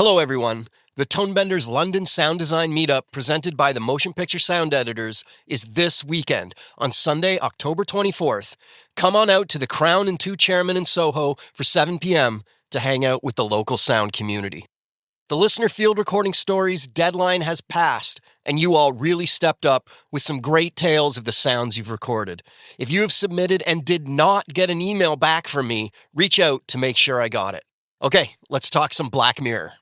Hello, everyone. The Tonebenders London Sound Design Meetup, presented by the Motion Picture Sound Editors, is this weekend, on Sunday, October 24th. Come on out to the Crown and Two Chairmen in Soho for 7 p.m. to hang out with the local sound community. The listener field recording stories deadline has passed, and you all really stepped up with some great tales of the sounds you've recorded. If you have submitted and did not get an email back from me, reach out to make sure I got it. Okay, let's talk some Black Mirror.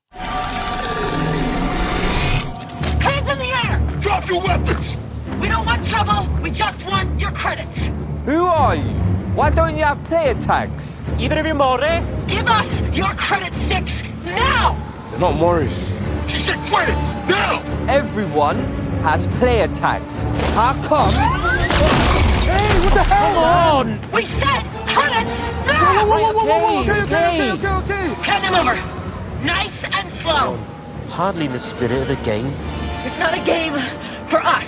Hands in the air! Drop your weapons! We don't want trouble, we just want your credits. Who are you? Why don't you have player tags? Either of you Morris? Give us your credit sticks now! They're not Morris. She said credits, now! Everyone has player tags. How come? Hey, what the hell, man? We said credits now! Okay. Hand them over. Nice and slow. Hardly in the spirit of the game. It's not a game for us.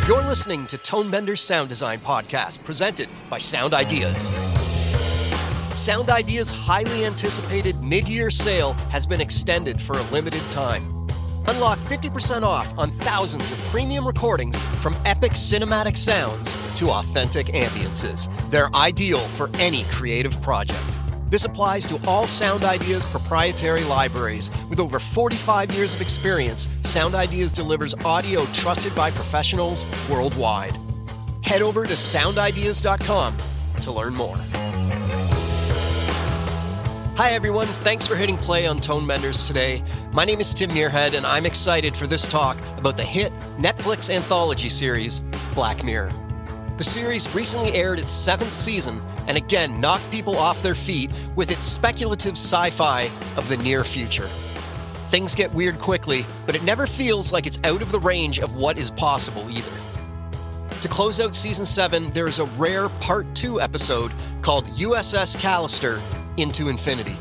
You're listening to Tonebenders Sound Design Podcast, presented by Sound Ideas. Sound Ideas' highly anticipated mid-year sale has been extended for a limited time. Unlock 50% off on thousands of premium recordings from epic cinematic sounds to authentic ambiances. They're ideal for any creative project. This applies to all Sound Ideas proprietary libraries. With over 45 years of experience, Sound Ideas delivers audio trusted by professionals worldwide. Head over to soundideas.com to learn more. Hi everyone, thanks for hitting play on Tonebenders today. My name is Tim Muirhead, and I'm excited for this talk about the hit Netflix anthology series, Black Mirror. The series recently aired its 7th season, and again knocked people off their feet with its speculative sci-fi of the near future. Things get weird quickly, but it never feels like it's out of the range of what is possible either. To close out Season 7, there is a rare Part 2 episode called USS Callister, Into Infinity.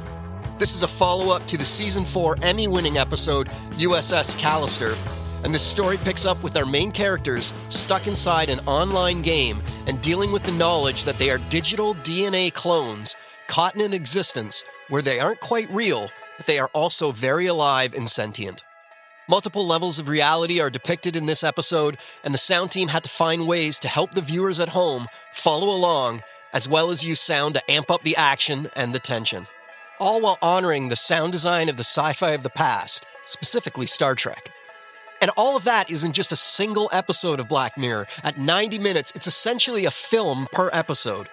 This is a follow-up to the Season 4 Emmy-winning episode, USS Callister, and this story picks up with our main characters stuck inside an online game and dealing with the knowledge that they are digital DNA clones caught in an existence where they aren't quite real, but they are also very alive and sentient. Multiple levels of reality are depicted in this episode, and the sound team had to find ways to help the viewers at home follow along, as well as use sound to amp up the action and the tension. All while honoring the sound design of the sci-fi of the past, specifically Star Trek. And all of that is in just a single episode of Black Mirror. At 90 minutes, it's essentially a film per episode.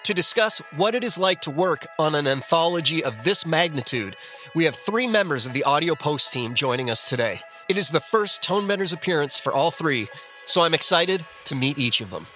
To discuss what it is like to work on an anthology of this magnitude, we have 3 members of the Audio Post team joining us today. It is the first Tonebenders appearance for all 3, so I'm excited to meet each of them.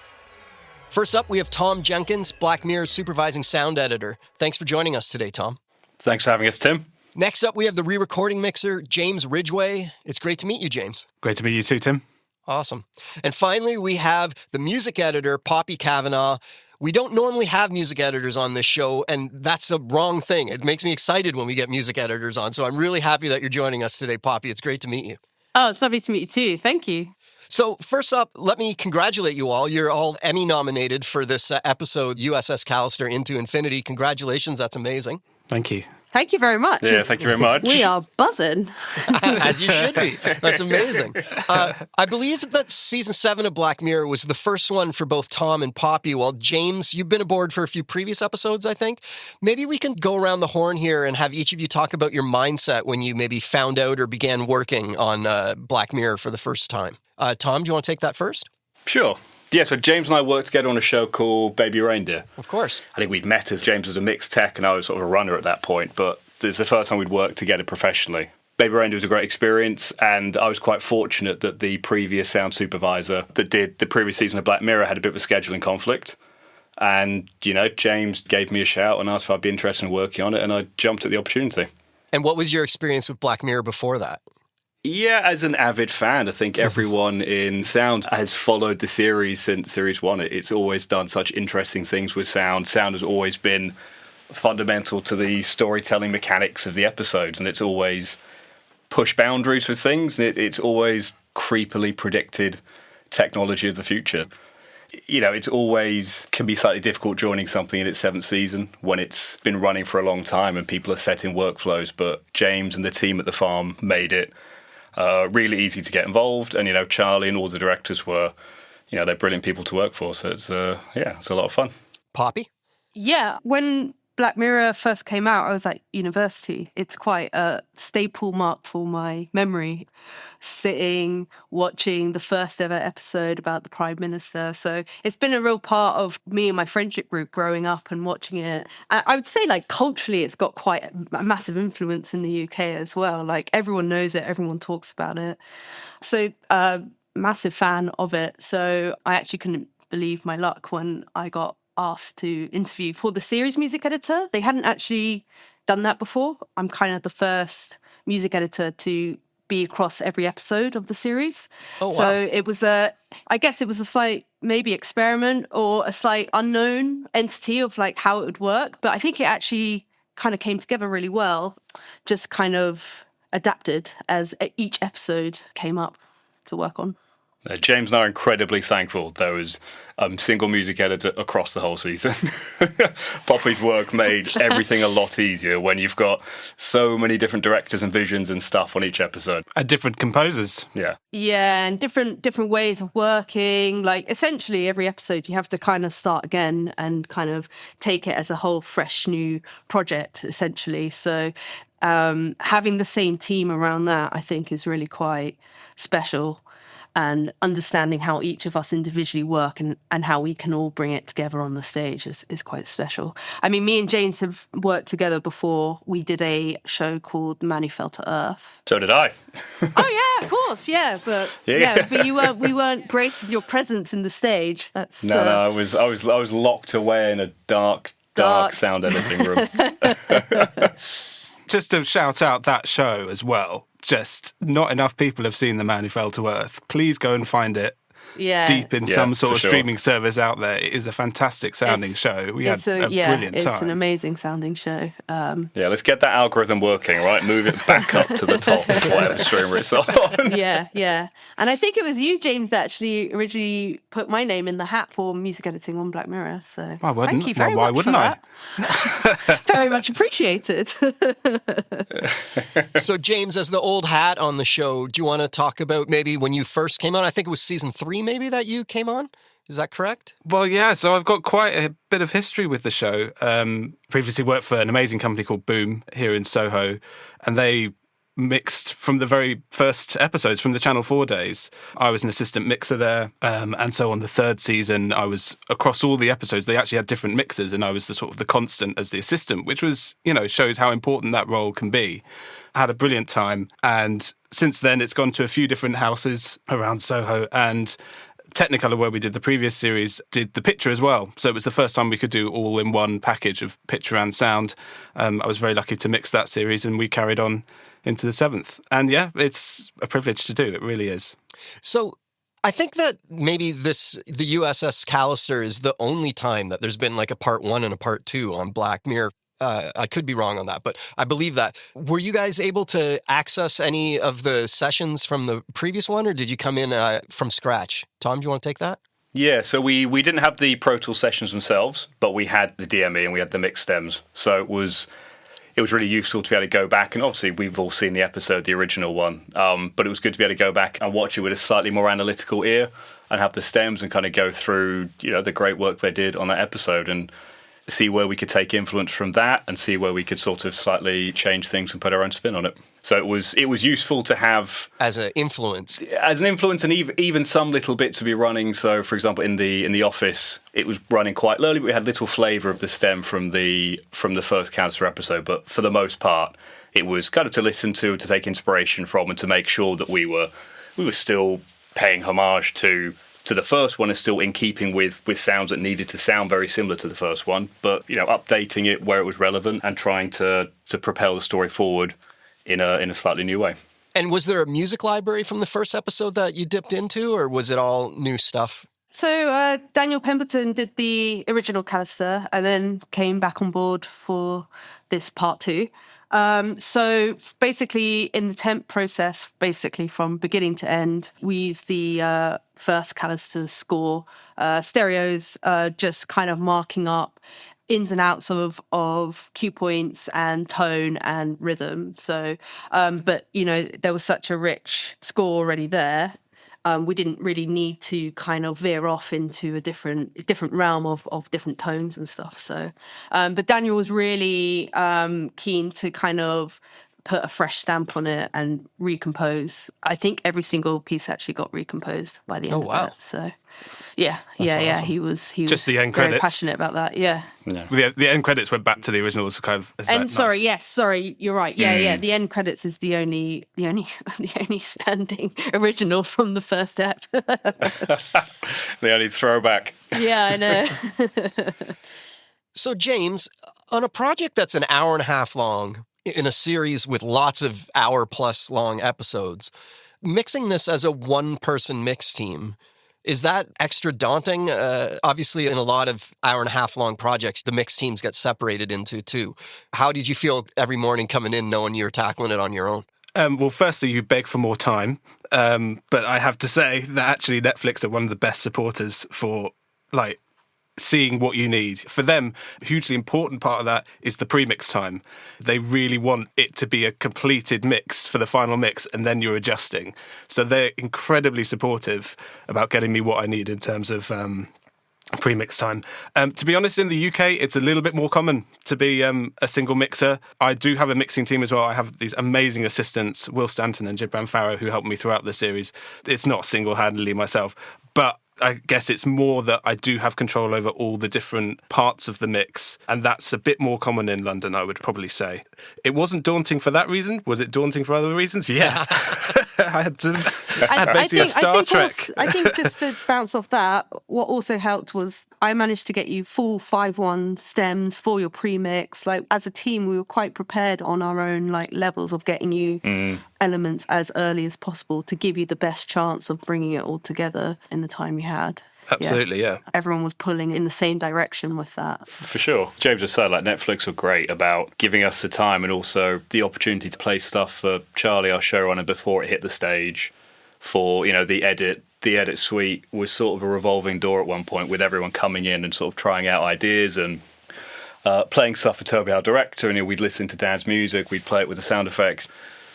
First up, we have Tom Jenkins, Black Mirror's supervising sound editor. Thanks for joining us today, Tom. Thanks for having us, Tim. Next up, we have the re-recording mixer, James Ridgway. It's great to meet you, James. Great to meet you too, Tim. Awesome. And finally, we have the music editor, Poppy Kavanagh. We don't normally have music editors on this show, and that's a wrong thing. It makes me excited when we get music editors on, so I'm really happy that you're joining us today, Poppy. It's great to meet you. Oh, it's lovely to meet you too. Thank you. So first up, let me congratulate you all. You're all Emmy nominated for this episode, USS Callister Into Infinity. Congratulations. That's amazing. Thank you. Thank you very much. Yeah, thank you very much. We are buzzing. As you should be. That's amazing. I believe that Season 7 of Black Mirror was the first one for both Tom and Poppy, while James, you've been aboard for a few previous episodes, I think. Maybe we can go around the horn here and have each of you talk about your mindset when you maybe found out or began working on Black Mirror for the first time. Tom, do you want to take that first? Sure. Yeah, so James and I worked together on a show called Baby Reindeer. Of course. I think we'd met as James was a mixed tech and I was sort of a runner at that point, but it's the first time we'd worked together professionally. Baby Reindeer was a great experience, and I was quite fortunate that the previous sound supervisor that did the previous season of Black Mirror had a bit of a scheduling conflict. And, you know, James gave me a shout and asked if I'd be interested in working on it, and I jumped at the opportunity. And what was your experience with Black Mirror before that? Yeah, as an avid fan, I think everyone in sound has followed the series since Series 1. It's always done such interesting things with sound. Sound has always been fundamental to the storytelling mechanics of the episodes, and it's always pushed boundaries with things. It's always creepily predicted technology of the future. It's always can be slightly difficult joining something in its 7th season when it's been running for a long time and people are setting workflows. But James and the team at the farm made it really easy to get involved. And, Charlie and all the directors were, they're brilliant people to work for. So it's a lot of fun. Poppy? Yeah, when Black Mirror first came out, I was at university. It's quite a staple mark for my memory. Sitting, watching the first ever episode about the Prime Minister. So it's been a real part of me and my friendship group growing up and watching it. I would say, culturally, it's got quite a massive influence in the UK as well. Everyone knows it, everyone talks about it. So, massive fan of it. So I actually couldn't believe my luck when I got asked to interview for the series music editor. They hadn't actually done that before. I'm kind of the first music editor to be across every episode of the series. Oh, wow. So it was a slight maybe experiment or a slight unknown entity of how it would work. But I think it actually kind of came together really well, just kind of adapted as each episode came up to work on. James and I are incredibly thankful there was single music editor across the whole season. Poppy's work made everything a lot easier when you've got so many different directors and visions and stuff on each episode. And different composers. Yeah. Yeah, and different ways of working. Essentially, every episode you have to kind of start again and kind of take it as a whole fresh new project, essentially. So having the same team around that, I think, is really quite special. And understanding how each of us individually work and how we can all bring it together on the stage is quite special. I mean, me and James have worked together before. We did a show called The Man Who Fell to Earth. So did I. Oh yeah, of course, yeah. But but we weren't graced with your presence in the stage. That's no. I was locked away in a dark sound editing room. Just to shout out that show as well. Just not enough people have seen The Man Who Fell to Earth. Please go and find it deep in some sort of streaming service out there. It is a fantastic sounding show. We had a brilliant time. It's an amazing sounding show. Let's get that algorithm working, right? Move it back up to the top of whatever streamer it's on. Yeah. And I think it was you, James, that actually originally put my name in the hat for music editing on Black Mirror. So thank you very much for that. Very much appreciated. So, James, as the old hat on the show, do you want to talk about maybe when you first came on? I think it was season 3 maybe that you came on. Is that correct? Well, yeah. So I've got quite a bit of history with the show. Previously worked for an amazing company called Boom here in Soho, and they mixed from the very first episodes from the Channel 4 days. I was an assistant mixer there, and so on the 3rd season, I was across all the episodes. They actually had different mixers, and I was the constant as the assistant, which was, shows how important that role can be. I had a brilliant time, and since then it's gone to a few different houses around Soho, and Technicolor, where we did the previous series, did the picture as well. So it was the first time we could do all in one package of picture and sound. I was very lucky to mix that series, and we carried on into the 7th. And yeah, it's a privilege to do. It really is. So I think that maybe the USS Callister is the only time that there's been a part 1 and a part 2 on Black Mirror. I could be wrong on that, but I believe that. Were you guys able to access any of the sessions from the previous one, or did you come in from scratch? Tom, do you want to take that? Yeah, so we didn't have the Pro Tools sessions themselves, but we had the DME and we had the mix stems. So it was really useful to be able to go back, and obviously we've all seen the episode, the original one, but it was good to be able to go back and watch it with a slightly more analytical ear and have the stems and kind of go through, the great work they did on that episode and see where we could take influence from that and see where we could sort of slightly change things and put our own spin on it. So it was useful to have as an influence, and even some little bit to be running. So, for example, in the office, it was running quite slowly, but we had little flavour of the stem from the first Callister episode. But for the most part, it was kind of to listen to take inspiration from, and to make sure that we were still paying homage to the first one, is still in keeping with sounds that needed to sound very similar to the first one, but updating it where it was relevant and trying to propel the story forward in a slightly new way. And was there a music library from the first episode that you dipped into, or was it all new stuff? So Daniel Pemberton did the original Callister and then came back on board for this part 2. So basically in the temp process, basically from beginning to end, we used the first Callister score, stereos, just kind of marking up ins and outs of cue points and tone and rhythm. So, but, there was such a rich score already there. We didn't really need to kind of veer off into a different realm of different tones and stuff. So, but Daniel was really keen to kind of put a fresh stamp on it and recompose. I think every single piece actually got recomposed by the end of it. So, yeah, awesome. He was just the end very credits. passionate about that. Yeah. The end credits went back to the originals, kind of. Sorry, you're right. Yeah. The end credits is the only standing original from the first ep. The only throwback. Yeah, I know. So, James, on a project that's an hour and a half long, in a series with lots of hour-plus long episodes, mixing this as a one-person mix team, is that extra daunting? Obviously, in a lot of hour-and-a-half long projects, the mix teams get separated into two. How did you feel every morning coming in knowing you were tackling it on your own? Well, firstly, you beg for more time. But I have to say that actually Netflix are one of the best supporters for, seeing what you need. For them, a hugely important part of that is the pre-mix time. They really want it to be a completed mix for the final mix, and then you're adjusting. So they're incredibly supportive about getting me what I need in terms of pre-mix time. To be honest, in the UK, it's a little bit more common to be a single mixer. I do have a mixing team as well. I have these amazing assistants, Will Stanton and Gibran Farrow, who help me throughout the series. It's not single-handedly myself, but I guess it's more that I do have control over all the different parts of the mix, and that's a bit more common in London, I would probably say. It wasn't daunting for that reason. Was it daunting for other reasons? Yeah. I had basically a Star Trek. I think just to bounce off that, what also helped was I managed to get you full 5/1 stems for your premix. As a team, we were quite prepared on our own levels of getting you elements as early as possible to give you the best chance of bringing it all together in the time you had. Absolutely, yeah. Everyone was pulling in the same direction with that. For sure. James just said, Netflix were great about giving us the time and also the opportunity to play stuff for Charlie, our showrunner, before it hit the stage. For, the edit suite was sort of a revolving door at one point with everyone coming in and sort of trying out ideas and playing stuff for Toby, our director, and we'd listen to Dan's music, we'd play it with the sound effects.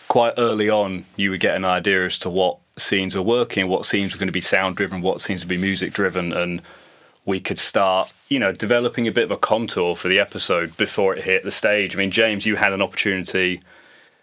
Quite early on, you would get an idea as to what scenes are working, what scenes are going to be sound-driven, what scenes to be music-driven, and we could start, developing a bit of a contour for the episode before it hit the stage. I mean, James, you had an opportunity.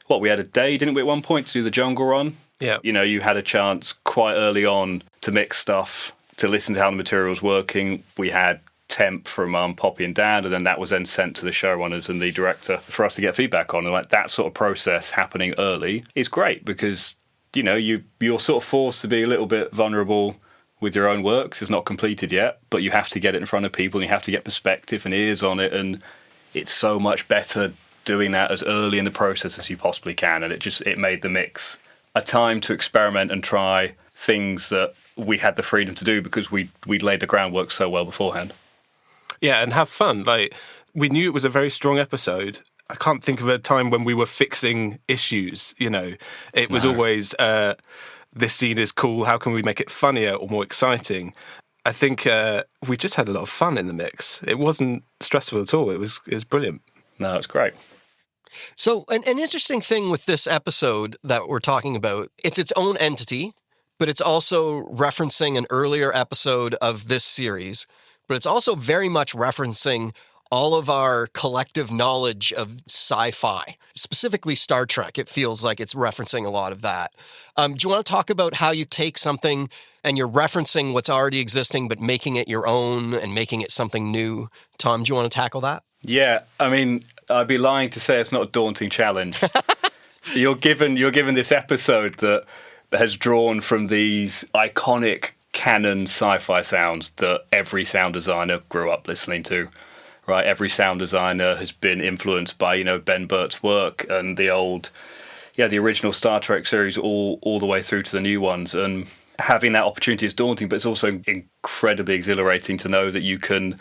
We had a day, didn't we, at one point, to do the jungle run? Yeah. You had a chance quite early on to mix stuff, to listen to how the material was working. We had temp from Poppy and Dan, and then that was then sent to the showrunners and the director for us to get feedback on. And that sort of process happening early is great because, you're sort of forced to be a little bit vulnerable with your own works. It's not completed yet, but you have to get it in front of people and you have to get perspective and ears on it. And it's so much better doing that as early in the process as you possibly can. And it made the mix a time to experiment and try things that we had the freedom to do because we'd laid the groundwork so well beforehand. Yeah, and have fun. We knew it was a very strong episode. I can't think of a time when we were fixing issues, It was always, this scene is cool, how can we make it funnier or more exciting? I think we just had a lot of fun in the mix. It wasn't stressful at all. It was brilliant. No, it's great. So an interesting thing with this episode that we're talking about, it's its own entity, but it's also referencing an earlier episode of this series. But it's also very much referencing all of our collective knowledge of sci-fi, specifically Star Trek. It feels like it's referencing a lot of that. Do you want to talk about how you take something and you're referencing what's already existing, but making it your own and making it something new? Tom, do you want to tackle that? Yeah, I mean, I'd be lying to say it's not a daunting challenge. You're given this episode that has drawn from these iconic canon sci-fi sounds that every sound designer grew up listening to, right? Every sound designer has been influenced by, Ben Burtt's work and the original Star Trek series all the way through to the new ones. And having that opportunity is daunting, but it's also incredibly exhilarating to know that you can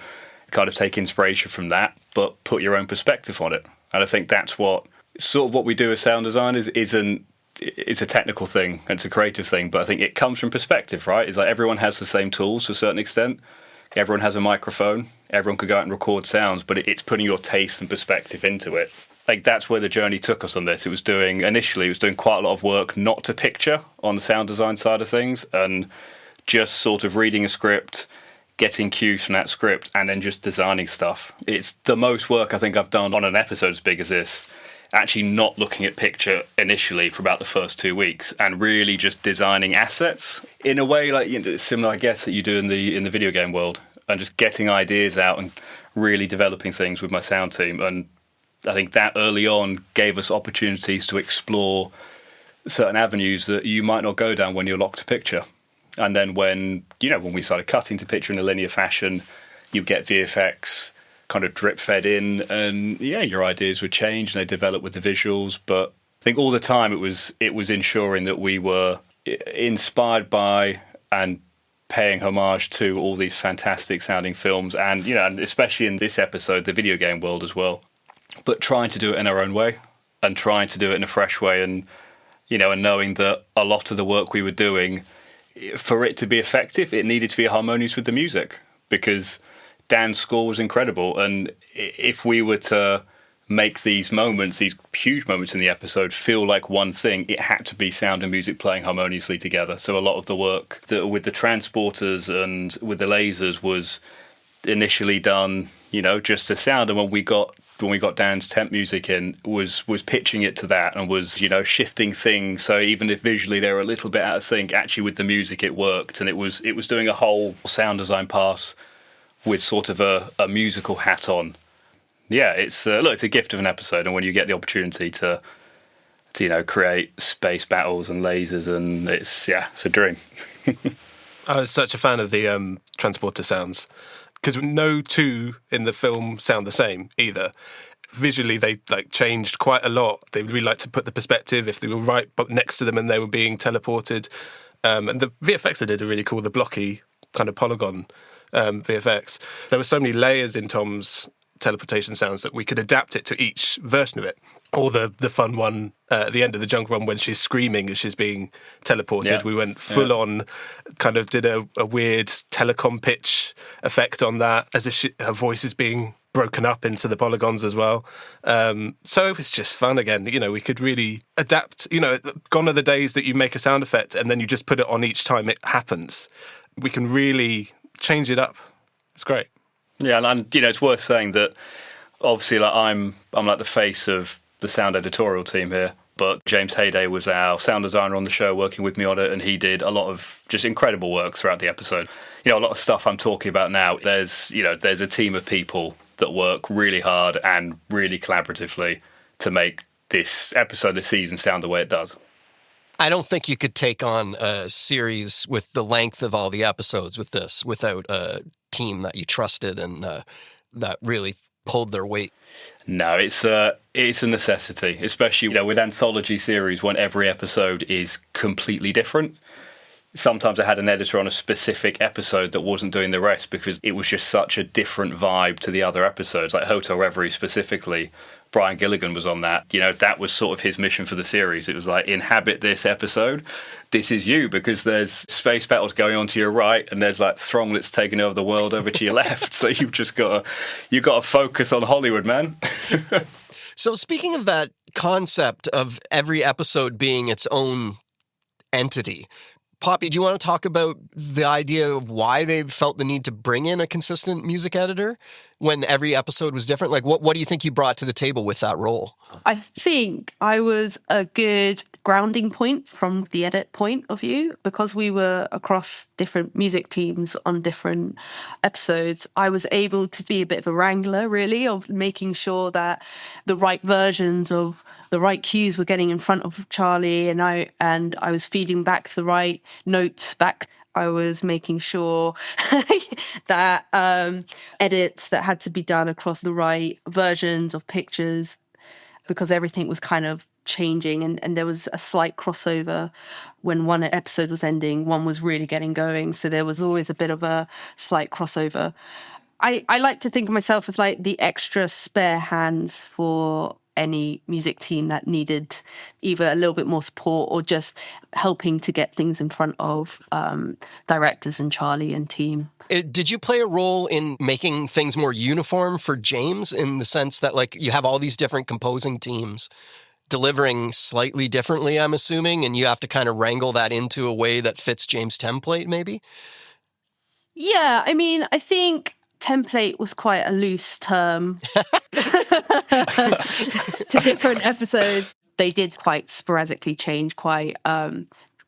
kind of take inspiration from that, but put your own perspective on it. And I think that's what sort of what we do as sound designers it's a technical thing, it's a creative thing, but I think it comes from perspective, right? It's like everyone has the same tools to a certain extent. Everyone has a microphone. Everyone could go out and record sounds, but it's putting your taste and perspective into it. Like that's where the journey took us on this. It was doing quite a lot of work not to picture on the sound design side of things, and just sort of reading a script, getting cues from that script, and then just designing stuff. It's the most work I think I've done on an episode as big as this. Actually not looking at picture initially for about the first 2 weeks and really just designing assets in a way like similar, I guess, that you do in the video game world, and just getting ideas out and really developing things with my sound team. And I think that early on gave us opportunities to explore certain avenues that you might not go down when you're locked to picture. And then when we started cutting to picture in a linear fashion, you get VFX kind of drip fed in, and your ideas would change and they develop with the visuals. But I think all the time it was ensuring that we were inspired by and paying homage to all these fantastic sounding films, and and especially in this episode, the video game world as well. But trying to do it in our own way and trying to do it in a fresh way, and and knowing that a lot of the work we were doing, for it to be effective, it needed to be harmonious with the music, because Dan's score was incredible, and if we were to make these huge moments in the episode, feel like one thing, it had to be sound and music playing harmoniously together. So a lot of the work with the transporters and with the lasers was initially done, just to sound, and when we got Dan's temp music in, was pitching it to that, and was shifting things. So even if visually they were a little bit out of sync, actually with the music it worked, and it was doing a whole sound design pass with sort of a musical hat on. Yeah, it's a gift of an episode, and when you get the opportunity to create space battles and lasers, and it's a dream. I was such a fan of the transporter sounds, because no two in the film sound the same either. Visually, they changed quite a lot. They really like to put the perspective if they were right next to them and they were being teleported. And the VFX they did are really cool. The blocky kind of polygon VFX. There were so many layers in Tom's teleportation sounds that we could adapt it to each version of it. Or the fun one at the end of the jungle run when she's screaming as she's being teleported. Yeah. We went full on, kind of did a weird telecom pitch effect on that, as if her voice is being broken up into the polygons as well. So it was just fun again. We could really adapt. Gone are the days that you make a sound effect and then you just put it on each time it happens. We can really change it up. It's great. Yeah, and it's worth saying that obviously I'm like the face of the sound editorial team here, but James Hayday was our sound designer on the show, working with me on it, and he did a lot of just incredible work throughout the episode. A lot of stuff I'm talking about now, there's a team of people that work really hard and really collaboratively to make this episode, this season, sound the way it does. I don't think you could take on a series with the length of all the episodes with this without a team that you trusted and that really pulled their weight. No, it's a necessity, especially with anthology series when every episode is completely different. Sometimes I had an editor on a specific episode that wasn't doing the rest because it was just such a different vibe to the other episodes, like Hotel Reverie specifically. Brian Gilligan was on that. That was sort of his mission for the series. It was like, inhabit this episode. This is you, because there's space battles going on to your right, and there's like Thronglets taking over the world over to your left. So you've got to focus on Hollywood, man. So speaking of that concept of every episode being its own entity, Poppy, do you want to talk about the idea of why they felt the need to bring in a consistent music editor when every episode was different? Like, what do you think you brought to the table with that role? I think I was a good grounding point from the edit point of view, because we were across different music teams on different episodes. I was able to be a bit of a wrangler, really, of making sure that the right versions of the right cues were getting in front of Charlie, and I was feeding back the right notes back. I was making sure that edits that had to be done across the right versions of pictures, because everything was kind of changing, and there was a slight crossover when one episode was ending, one was really getting going. So there was always a bit of a slight crossover. I like to think of myself as like the extra spare hands for any music team that needed either a little bit more support or just helping to get things in front of directors and Charlie and team. Did you play a role in making things more uniform for James, in the sense that like you have all these different composing teams delivering slightly differently, I'm assuming, and you have to kind of wrangle that into a way that fits James' template, maybe? Yeah, I mean, I think template was quite a loose term to different episodes. They did quite sporadically change quite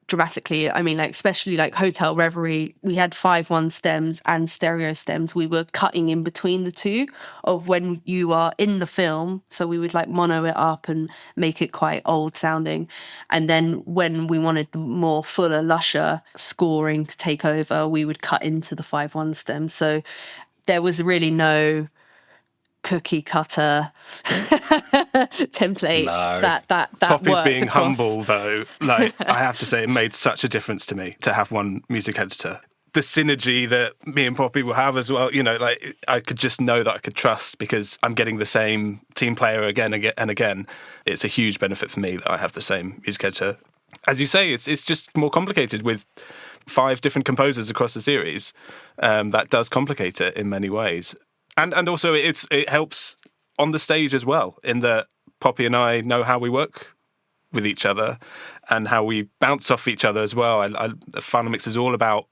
dramatically. I mean, like especially like Hotel Reverie, we had 5/1 stems and stereo stems. We were cutting in between the two of when you are in the film. So we would like mono it up and make it quite old sounding. And then when we wanted more fuller, lusher scoring to take over, we would cut into the 5/1 stem. So there was really no cookie cutter template that Poppy's worked being across. humble, though. Like, I have to say, it made such a difference to me to have one music editor. The synergy that me and Poppy will have as well, you know, like I could just know that I could trust because I'm getting the same team player again and again. It's a huge benefit for me that I have the same music editor. As you say, it's just more complicated with 5 different composers across the series. That does complicate it in many ways. And also it helps on the stage as well, in that Poppy and I know how we work with each other and how we bounce off each other as well. The Final Mix is all about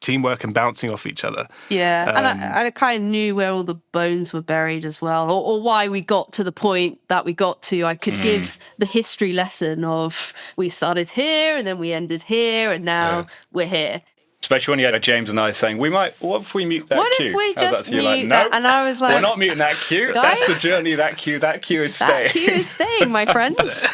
teamwork and bouncing off each other. Yeah, and I kind of knew where all the bones were buried as well, or why we got to the point that we got to. I could give the history lesson of we started here and then we ended here and now we're here. Especially when you had James and I saying, what if we mute that what cue? If we How's just that? You're mute like, that? no, And I was like, we're not muting that cue. Guys, That's the journey of that cue. That cue is staying. That cue is staying, my friends.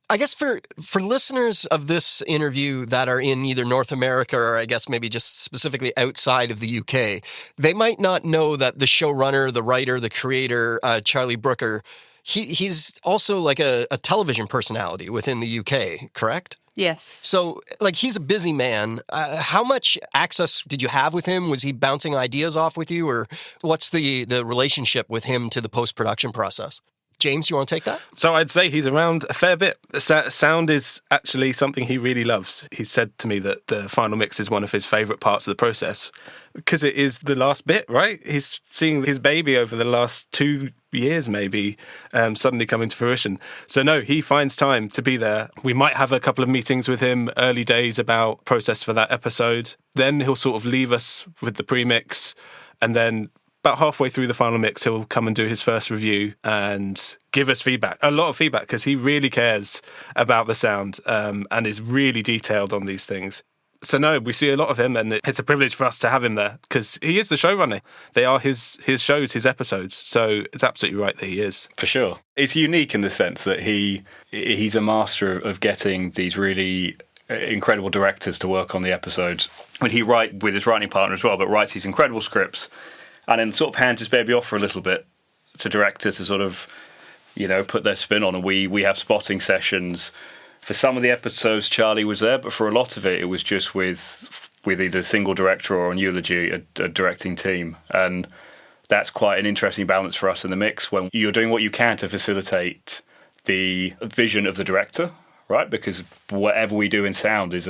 I guess for listeners of this interview that are in either North America or I guess maybe just specifically outside of the UK, they might not know that the showrunner, the writer, the creator, Charlie Brooker, he's also like a television personality within the UK, correct? Yes. So, like, he's a busy man. How much access did you have with him? Was he bouncing ideas off with you, or what's the relationship with him to the post-production process? James, you want to take that? So I'd say he's around a fair bit. Sound is actually something he really loves. He said to me that the Final Mix is one of his favourite parts of the process because it is the last bit, right? He's seeing his baby over the last 2 years maybe suddenly coming to fruition. So no, he finds time to be there. We might have a couple of meetings with him early days about process for that episode. Then he'll sort of leave us with the pre-mix, and then about halfway through the Final Mix, he'll come and do his first review and give us feedback, a lot of feedback, because he really cares about the sound and is really detailed on these things. So no, we see a lot of him, and it's a privilege for us to have him there because he is the showrunner. They are his shows, his episodes. So it's absolutely right that he is. For sure. It's unique in the sense that he's a master of getting these really incredible directors to work on the episodes. When he writes with his writing partner as well, but writes these incredible scripts and then sort of hands his baby off for a little bit to directors to sort of, you know, put their spin on. And we have spotting sessions. For some of the episodes, Charlie was there, but for a lot of it, it was just with either a single director or on Eulogy, a directing team. And that's quite an interesting balance for us in the mix when you're doing what you can to facilitate the vision of the director, right? Because whatever we do in sound is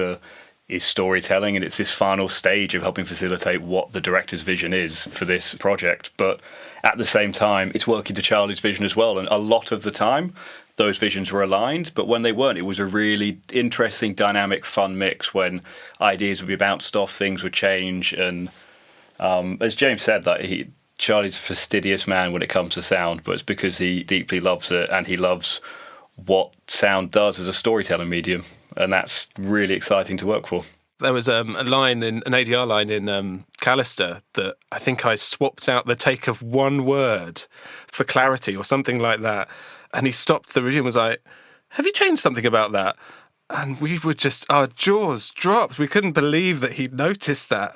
storytelling, and it's this final stage of helping facilitate what the director's vision is for this project. But at the same time, it's working to Charlie's vision as well. And a lot of the time, those visions were aligned, but when they weren't, it was a really interesting, dynamic, fun mix when ideas would be bounced off, things would change. And as James said, like Charlie's a fastidious man when it comes to sound, but it's because he deeply loves it and he loves what sound does as a storytelling medium. And that's really exciting to work for. There was an ADR line in Callister that I think I swapped out the take of one word for clarity or something like that. And he stopped the review and was like, "Have you changed something about that?" And we were just, our jaws dropped. We couldn't believe that he'd noticed that.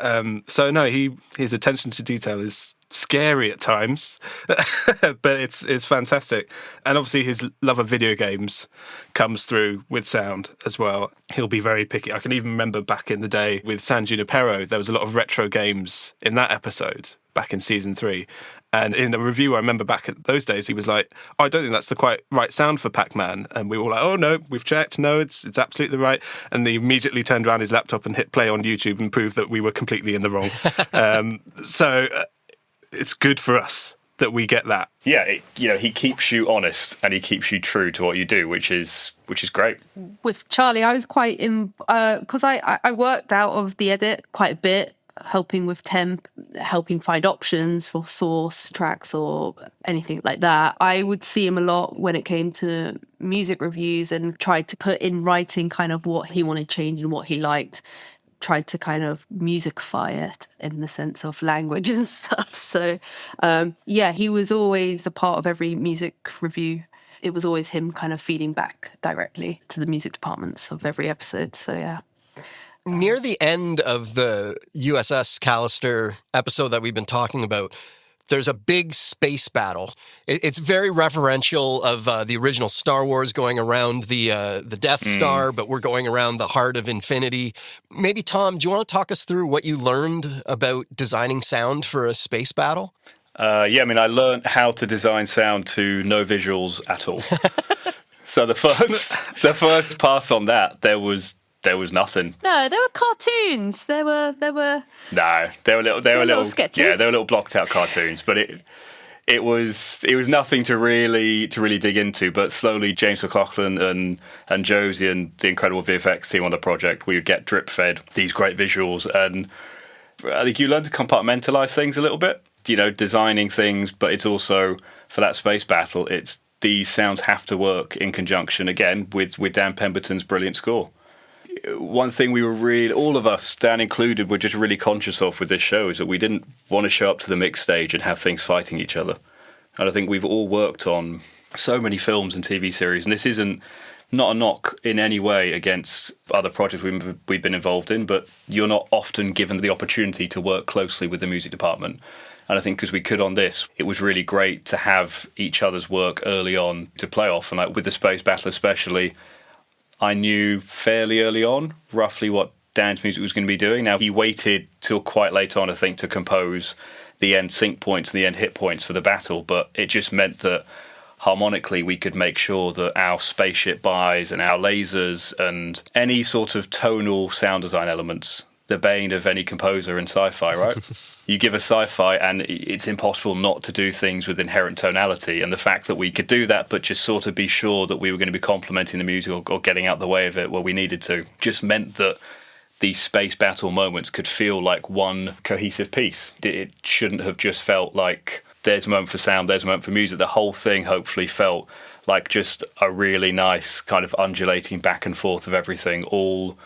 So no, his attention to detail is scary at times, but it's fantastic. And obviously his love of video games comes through with sound as well. He'll be very picky. I can even remember back in the day with San Junipero, there was a lot of retro games in that episode back in season 3. And in a review, I remember back at those days, he was like, I don't think that's the quite right sound for Pac-Man. And we were all like, oh, no, we've checked. No, it's absolutely right. And he immediately turned around his laptop and hit play on YouTube and proved that we were completely in the wrong. So it's good for us that we get that. Yeah, he keeps you honest and he keeps you true to what you do, which is great. With Charlie, I was quite because I worked out of the edit quite a bit, helping with temp, helping find options for source tracks or anything like that. I would see him a lot when it came to music reviews and tried to put in writing kind of what he wanted changed and what he liked. Tried to kind of musicify it in the sense of language and stuff. So, he was always a part of every music review. It was always him kind of feeding back directly to the music departments of every episode. So, yeah. Near the end of the USS Callister episode that we've been talking about, there's a big space battle. It's very referential of the original Star Wars going around the Death Star, but we're going around the heart of infinity. Maybe, Tom, do you want to talk us through what you learned about designing sound for a space battle? I learned how to design sound to no visuals at all. So the first pass on that, there was nothing. No, there were cartoons. There were. No, they were little sketches. Yeah, they were little blocked out cartoons, but it was nothing to really dig into. But slowly, James McLaughlin and Josie and the incredible VFX team on the project, we would get drip fed these great visuals, and I think you learn to compartmentalize things a little bit. Designing things, but it's also for that space battle. It's these sounds have to work in conjunction again with Dan Pemberton's brilliant score. One thing we were really, all of us, Dan included, were just really conscious of with this show is that we didn't want to show up to the mix stage and have things fighting each other. And I think we've all worked on so many films and TV series, and this isn't not a knock in any way against other projects we've been involved in, but you're not often given the opportunity to work closely with the music department. And I think because we could on this, it was really great to have each other's work early on to play off. And with the space battle especially, I knew fairly early on roughly what Dan's music was going to be doing. Now, he waited till quite late on, I think, to compose the end sync points and the end hit points for the battle, but it just meant that harmonically we could make sure that our spaceship buys and our lasers and any sort of tonal sound design elements, the bane of any composer in sci-fi, right? You give a sci-fi and it's impossible not to do things with inherent tonality, and the fact that we could do that but just sort of be sure that we were going to be complementing the music or getting out the way of it where we needed to just meant that these space battle moments could feel like one cohesive piece. It shouldn't have just felt like there's a moment for sound, there's a moment for music. The whole thing hopefully felt like just a really nice kind of undulating back and forth of everything, all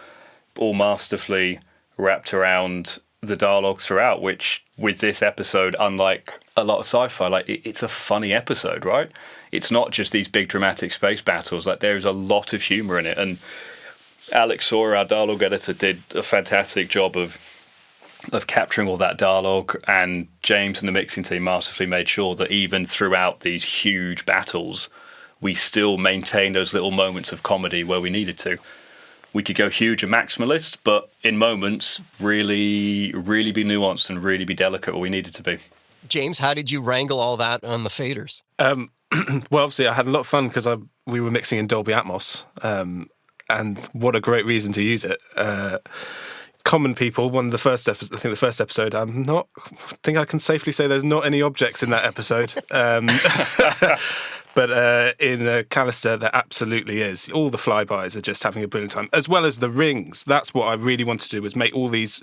masterfully wrapped around the dialogue throughout, which with this episode, unlike a lot of sci-fi, like it's a funny episode, right? It's not just these big dramatic space battles. Like there's a lot of humor in it, and Alex Sawyer, our dialogue editor, did a fantastic job of capturing all that dialogue, and James and the mixing team masterfully made sure that even throughout these huge battles, we still maintained those little moments of comedy where we needed to. We could go huge and maximalist, but in moments, really, really be nuanced and really be delicate where we needed to be. James, how did you wrangle all that on the faders? Well, obviously, I had a lot of fun because we were mixing in Dolby Atmos, and what a great reason to use it. Common people, the first episode, I think I can safely say there's not any objects in that episode. But in Callister, there absolutely is. All the flybys are just having a brilliant time, as well as the rings. That's what I really wanted to do, was make all these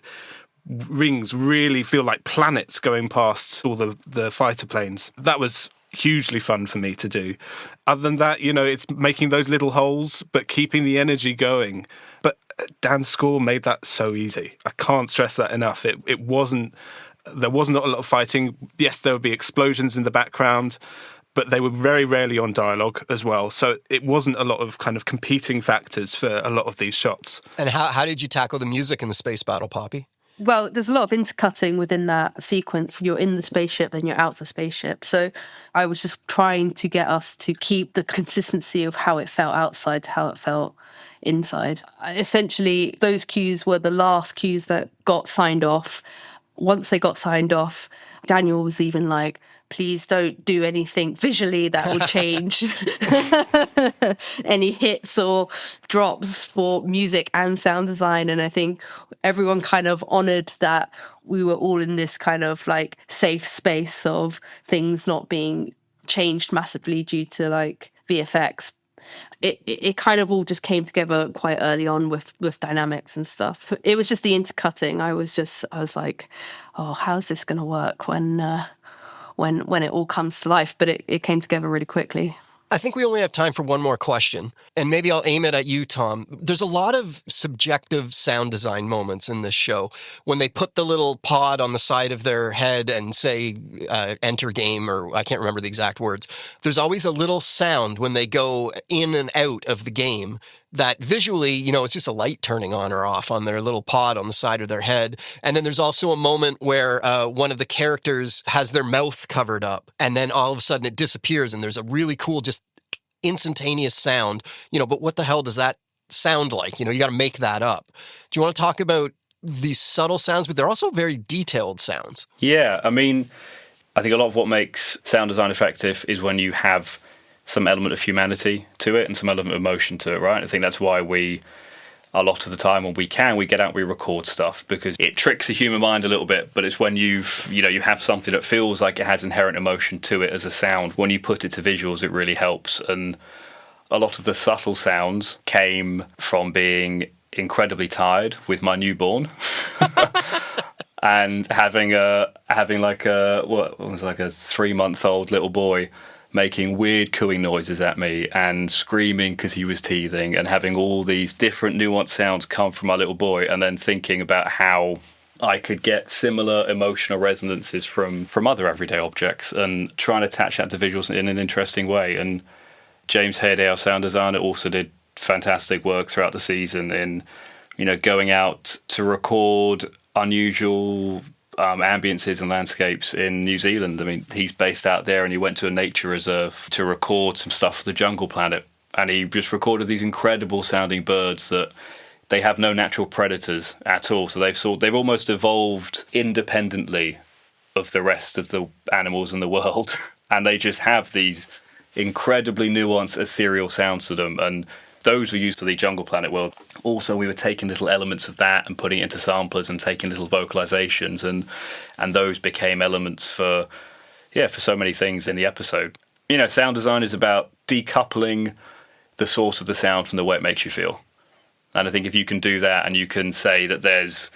rings really feel like planets going past all the fighter planes. That was hugely fun for me to do. Other than that, it's making those little holes, but keeping the energy going. But Dan's score made that so easy. I can't stress that enough. There was not a lot of fighting. Yes, there would be explosions in the background, but they were very rarely on dialogue as well. So it wasn't a lot of kind of competing factors for a lot of these shots. And how did you tackle the music in the space battle, Poppy? Well, there's a lot of intercutting within that sequence. You're in the spaceship, then you're out the spaceship. So I was just trying to get us to keep the consistency of how it felt outside to how it felt inside. Essentially, those cues were the last cues that got signed off. Once they got signed off, Daniel was even like, please don't do anything visually that will change any hits or drops for music and sound design. And I think everyone kind of honoured that we were all in this kind of like safe space of things not being changed massively due to like VFX. It kind of all just came together quite early on with dynamics and stuff. It was just the intercutting. I was like, oh, how's this going to work when it all comes to life? But it came together really quickly. I think we only have time for one more question, and maybe I'll aim it at you, Tom. There's a lot of subjective sound design moments in this show. When they put the little pod on the side of their head and say, enter game, or I can't remember the exact words, there's always a little sound when they go in and out of the game that visually, it's just a light turning on or off on their little pod on the side of their head. And then there's also a moment where one of the characters has their mouth covered up, and then all of a sudden it disappears, and there's a really cool, just instantaneous sound, but what the hell does that sound like? You got to make that up. Do you want to talk about these subtle sounds, but they're also very detailed sounds? Yeah, I mean, I think a lot of what makes sound design effective is when you have some element of humanity to it and some element of emotion to it, right? I think that's why a lot of the time when we get out, we record stuff, because it tricks the human mind a little bit, but it's when you have something that feels like it has inherent emotion to it as a sound. When you put it to visuals, it really helps. And a lot of the subtle sounds came from being incredibly tired with my newborn and having a 3-month-old little boy making weird cooing noises at me and screaming because he was teething, and having all these different nuanced sounds come from my little boy, and then thinking about how I could get similar emotional resonances from other everyday objects, and trying to attach that to visuals in an interesting way. And James Hayday, our sound designer, also did fantastic work throughout the season in, going out to record unusual ambiences and landscapes in New Zealand. I mean, he's based out there, and he went to a nature reserve to record some stuff for the Jungle Planet, and he just recorded these incredible sounding birds that they have no natural predators at all. So they've almost evolved independently of the rest of the animals in the world, and they just have these incredibly nuanced ethereal sounds to them, and those were used for the Jungle Planet world. Also, we were taking little elements of that and putting it into samplers and taking little vocalizations, and those became elements for so many things in the episode. Sound design is about decoupling the source of the sound from the way it makes you feel. And I think if you can do that, and you can say that there's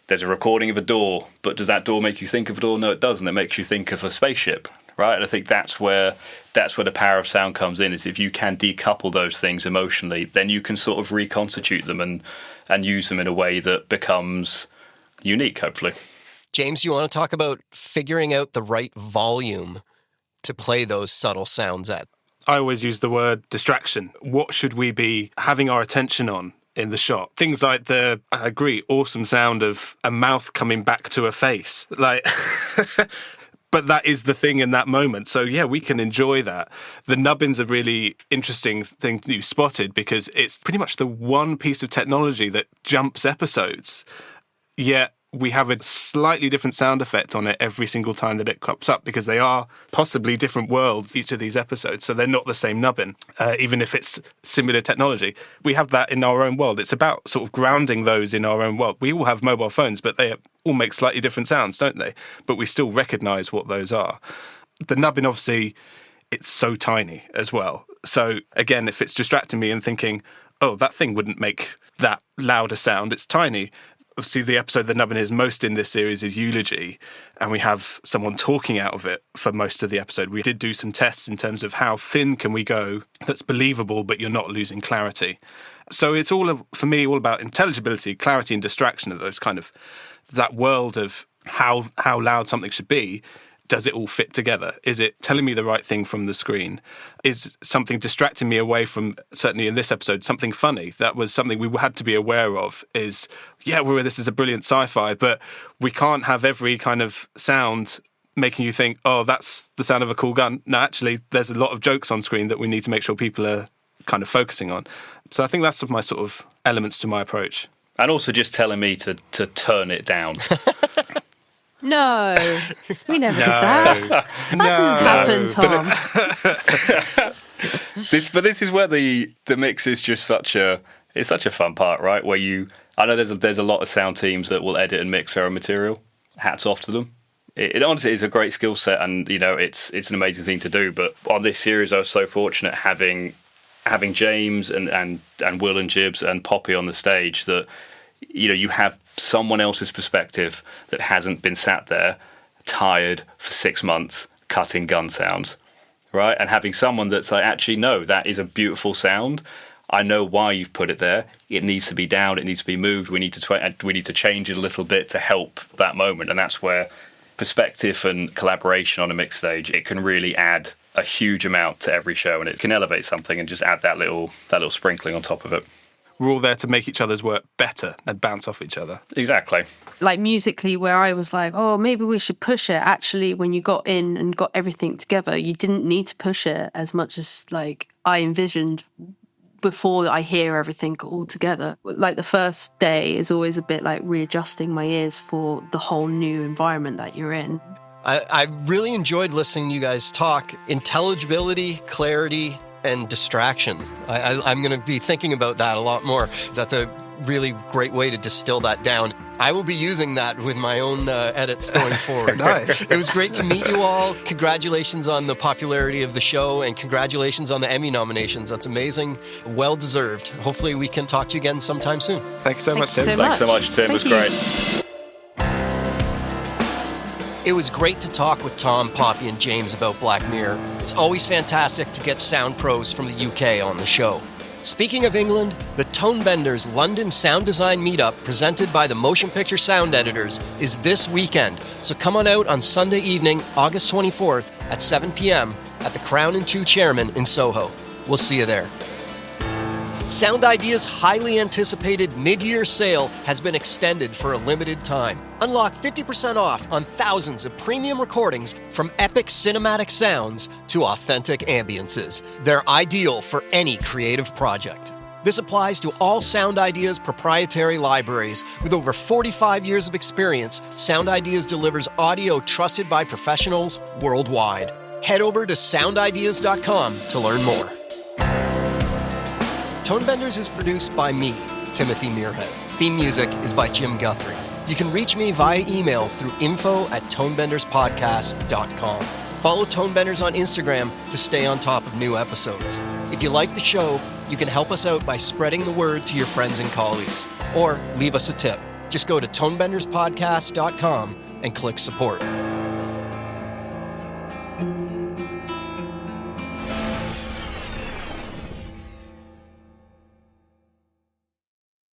a recording of a door, but does that door make you think of a door? No, it doesn't. It makes you think of a spaceship. Right, and I think that's where the power of sound comes in. Is if you can decouple those things emotionally, then you can sort of reconstitute them and use them in a way that becomes unique, hopefully. James, you want to talk about figuring out the right volume to play those subtle sounds at? I always use the word distraction. What should we be having our attention on in the shot? Things like I agree, awesome sound of a mouth coming back to a face. Like... But that is the thing in that moment. So, yeah, we can enjoy that. The nubbin's a really interesting thing you spotted, because it's pretty much the one piece of technology that jumps episodes. Yet we have a slightly different sound effect on it every single time that it crops up, because they are possibly different worlds, each of these episodes. So they're not the same nubbin, even if it's similar technology. We have that in our own world. It's about sort of grounding those in our own world. We all have mobile phones, but they all make slightly different sounds, don't they? But we still recognise what those are. The nubbin, obviously, it's so tiny as well. So again, if it's distracting me and thinking, oh, that thing wouldn't make that loud a sound, it's tiny. Obviously, the episode the nubbin is most in this series is Eulogy, and we have someone talking out of it for most of the episode. We did do some tests in terms of how thin can we go that's believable, but you're not losing clarity. So it's for me, all about intelligibility, clarity, and distraction of those kind of, that world of how loud something should be, does it all fit together? Is it telling me the right thing from the screen? Is something distracting me away from, certainly in this episode, something funny? That was something we had to be aware of is, this is a brilliant sci-fi, but we can't have every kind of sound making you think, oh, that's the sound of a cool gun. No, actually, there's a lot of jokes on screen that we need to make sure people are kind of focusing on. So I think that's my sort of elements to my approach. And also just telling me to turn it down. No, we never did that. That didn't happen, Tom. This is where the mix is just such a fun part, right? Where I know there's a lot of sound teams that will edit and mix their own material. Hats off to them. It honestly is a great skill set, and it's an amazing thing to do. But on this series, I was so fortunate having James and Will and Jibbs and Poppy on the stage that you have someone else's perspective that hasn't been sat there tired for 6 months cutting gun sounds, right? And having someone that's like, actually, no, that is a beautiful sound. I know why you've put it there. It needs to be down. It needs to be moved. We need to change it a little bit to help that moment. And that's where perspective and collaboration on a mix stage, it can really add a huge amount to every show, and it can elevate something and just add that little sprinkling on top of it. We're all there to make each other's work better and bounce off each other. Exactly. Like musically, where I was like, oh, maybe we should push it. Actually, when you got in and got everything together, you didn't need to push it as much as like I envisioned before I hear everything all together. Like the first day is always a bit like readjusting my ears for the whole new environment that you're in. I really enjoyed listening to you guys talk. Intelligibility, clarity, and distraction. I'm going to be thinking about that a lot more. That's a really great way to distill that down. I will be using that with my own edits going forward. Nice. It was great to meet you all. Congratulations on the popularity of the show, and congratulations on the Emmy nominations. That's amazing. Well deserved. Hopefully we can talk to you again sometime soon. Thanks so much, Tim. Thanks so much, Tim. It was great. It was great to talk with Tom, Poppy, and James about Black Mirror. It's always fantastic to get sound pros from the UK on the show. Speaking of England, the Tonebenders London Sound Design Meetup, presented by the Motion Picture Sound Editors, is this weekend. So come on out on Sunday evening, August 24th at 7 p.m. at the Crown and Two Chairman in Soho. We'll see you there. Sound Idea's highly anticipated mid-year sale has been extended for a limited time. Unlock 50% off on thousands of premium recordings from epic cinematic sounds to authentic ambiences. They're ideal for any creative project. This applies to all Sound Idea's proprietary libraries. With over 45 years of experience, Sound Ideas delivers audio trusted by professionals worldwide. Head over to soundideas.com to learn more. Tonebenders is produced by me, Timothy Muirhead. Theme music is by Jim Guthrie. You can reach me via email through info@tonebenderspodcast.com. Follow Tonebenders on Instagram to stay on top of new episodes. If you like the show, you can help us out by spreading the word to your friends and colleagues, or leave us a tip. Just go to tonebenderspodcast.com and click support.